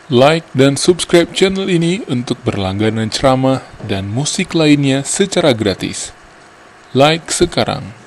Like dan subscribe channel ini untuk berlangganan ceramah dan musik lainnya secara gratis. Like sekarang.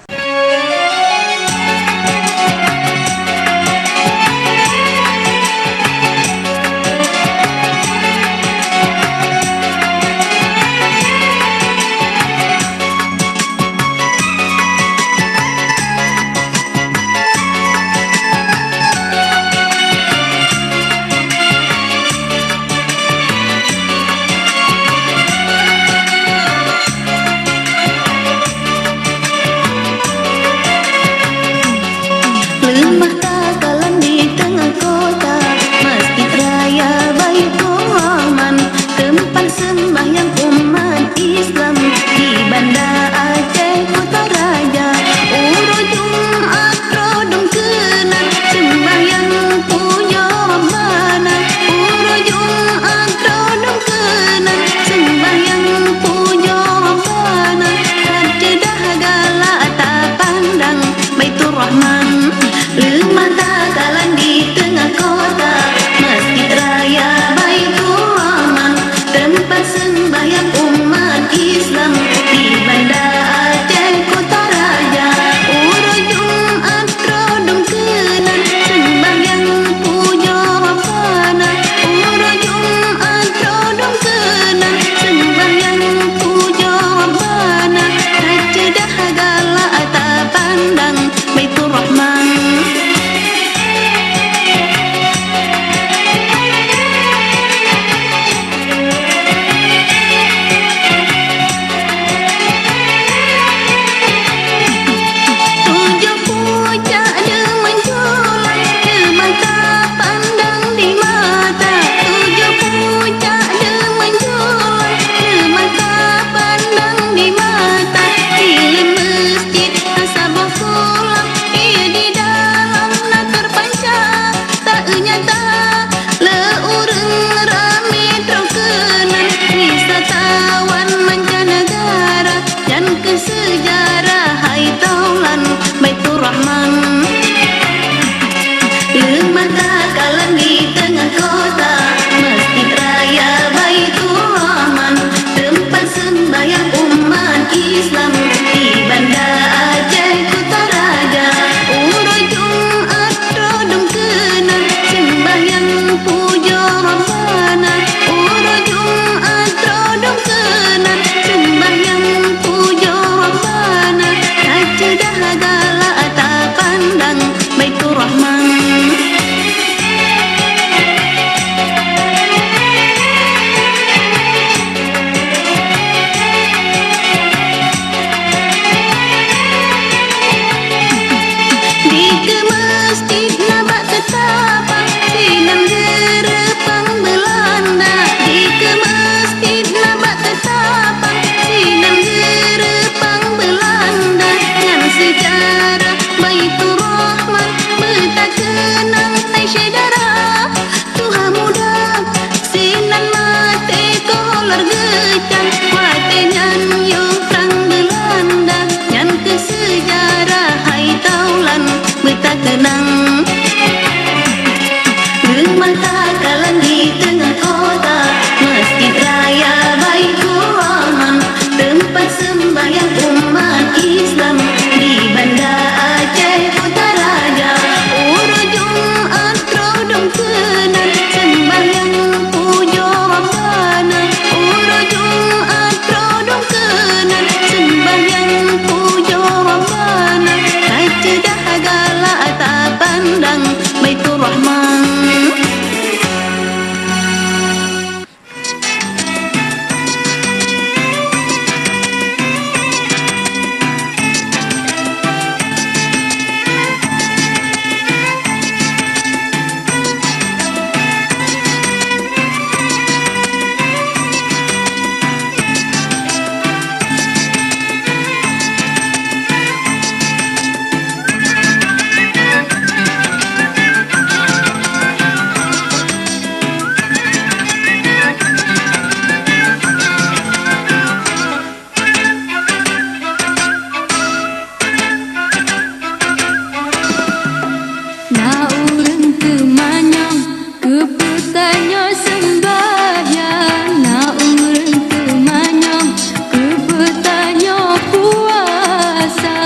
tanyo sembahyang na urang kemanyong kebetanyo puasa.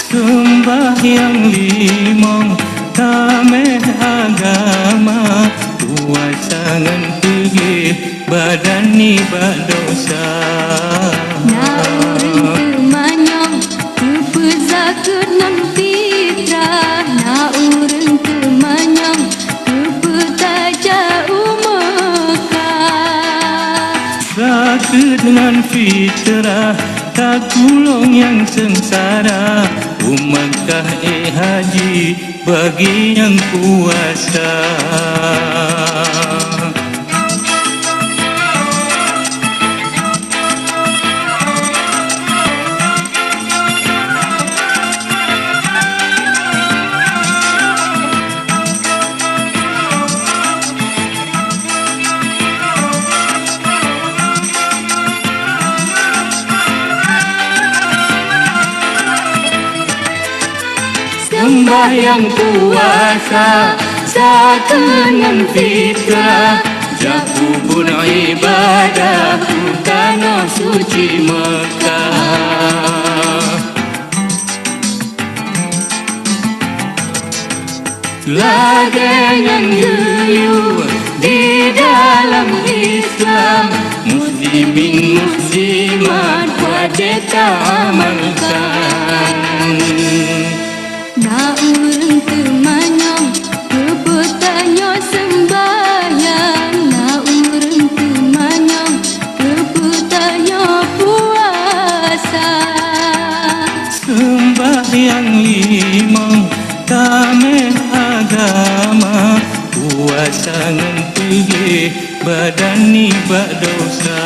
Sembahyang limong tameh agama, puasa ngan pergi badan ni berdosa. Na urang kemanyong kepezakeun ngan fitrah, na urang kemanyong kepetaja Mekah. Sakit dengan fitrah, tak tulong yang sengsara. Umatkah haji bagi yang puasa. Sembahyang puasa sakeun fitrah, Jaku pun ibadah tanah suci Mekah. Lagangan yuyu di dalam Islam, muslimin muslimat wajib amalkan. na urang kemanyong kepetanyo sembahyang, na urang kemanyong kepetanyo puasa. Sembahyang limong tameh agama, puasa ngan pergi badan ni berdosa.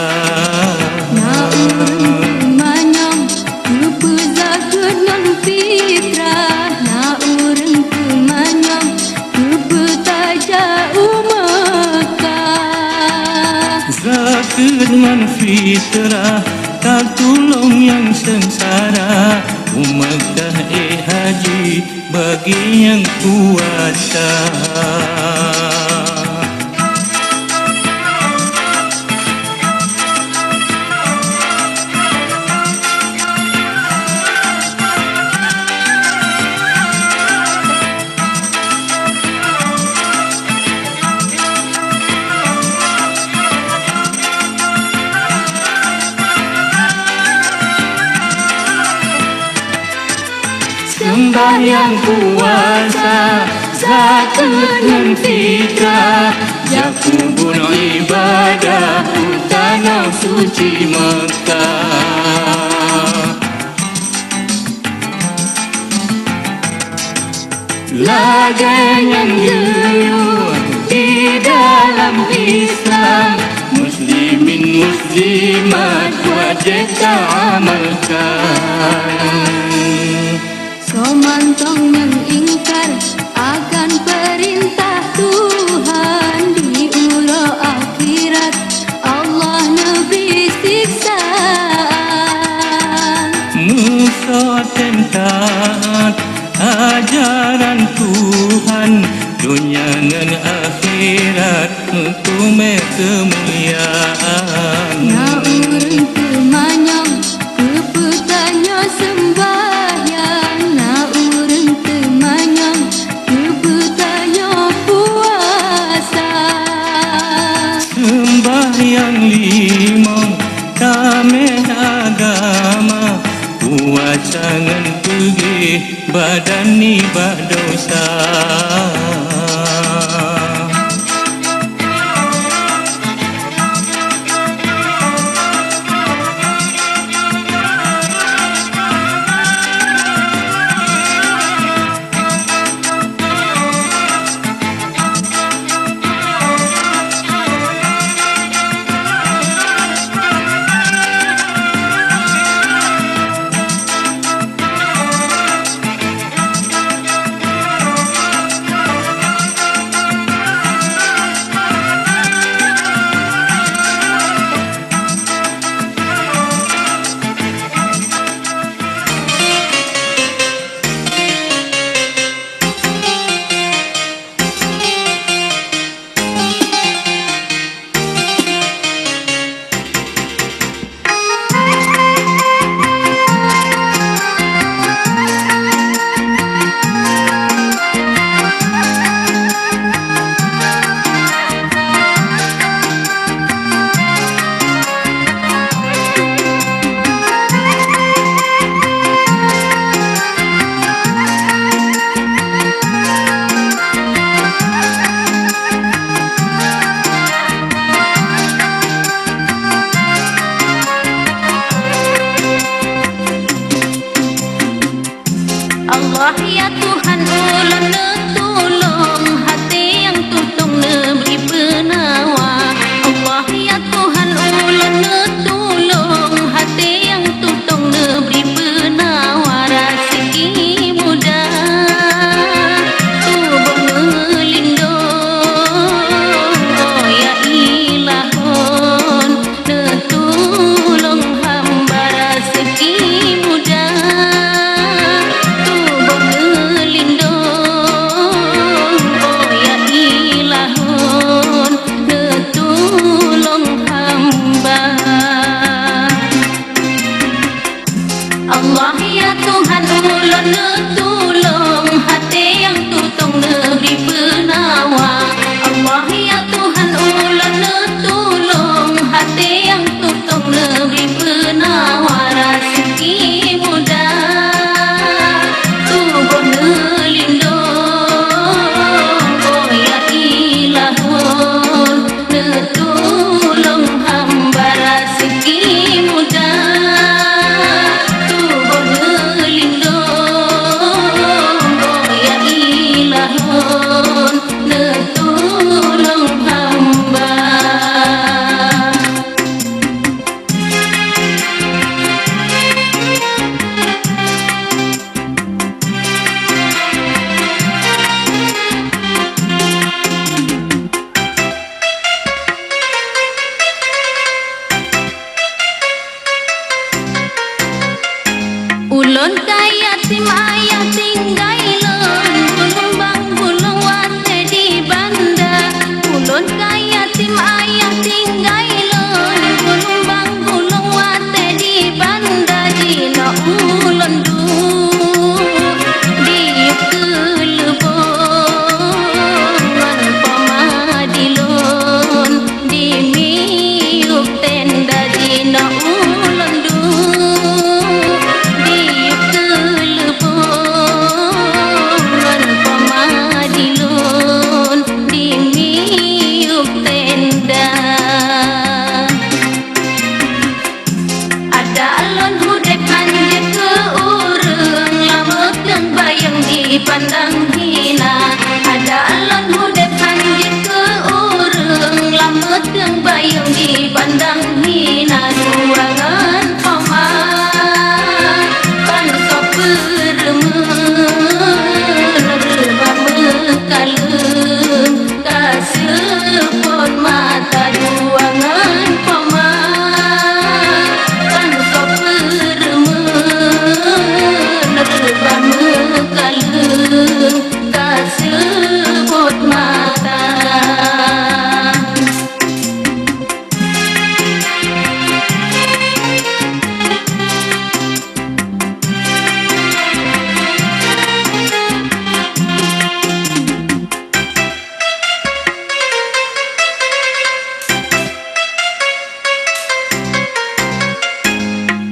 Na urang kemanyong kepezakeun ngan fitrah, na urang kemanyong kepetaja Mekah. Zakir dengan fitrah, tak tolong yang sengsara. Umatkah haji bagi yang puasa. Sembahyang puasa zakat fitrah, yakubun ibadah tanah suci Mekah. Lagangan yuyu di dalam Islam, muslimin muslimat wajib amalkan. Somantong mengingkar akan perintah Tuhan, di ula akhirat Allah neberi siksaan. Musuh taat ajaran Tuhan, dunia dan akhirat hukum kemuliaan. Na urang kemanyong kepetanyo sembahyang, na urang kemanyong kepetanyo puasa. Sembahyang limong tameh agama, puasa ngan pergi badan ni berdosa.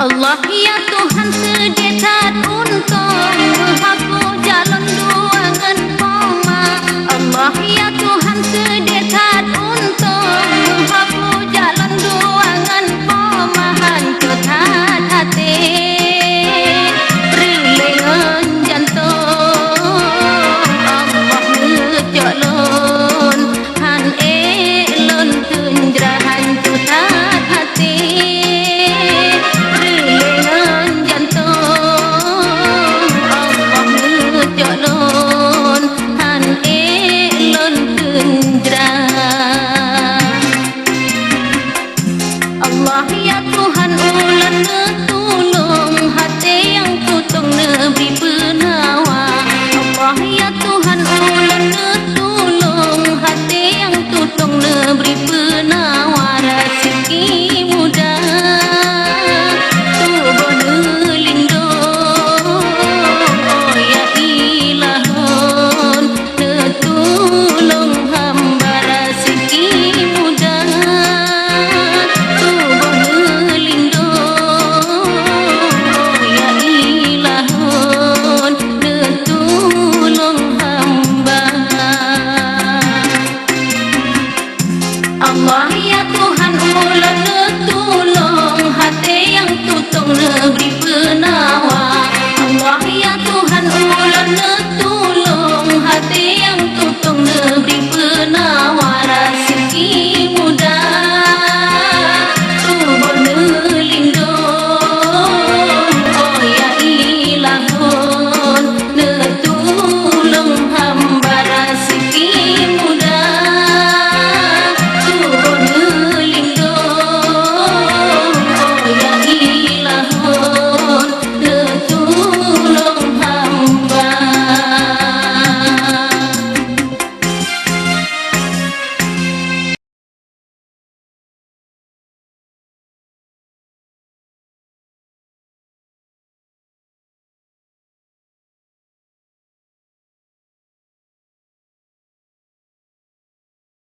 Allah ya Tuhan sedekat untuk menghapus jalan duangan koma. Allah ya Tuhan sedekat untuk menghapus jalan duangan koma. Hancurkan hati perlengan jantung. Allah ngejalon han elon tunjra hancurkan hati perlengan jantung. Allah ngejalon han elon tunjra. Allah ya Tuhan ulan netulung hati yang tutung neberi penawa. Allah ya Tuhan ulan netulung hati yang tutung neberi penawa. Rezeki muda tubuh nelindung. Oh ya ilahun netulung hamba. Rezeki muda tubuh nelindung. Oh ya ilahun netulung hamba. Allah ya Tuhan ulan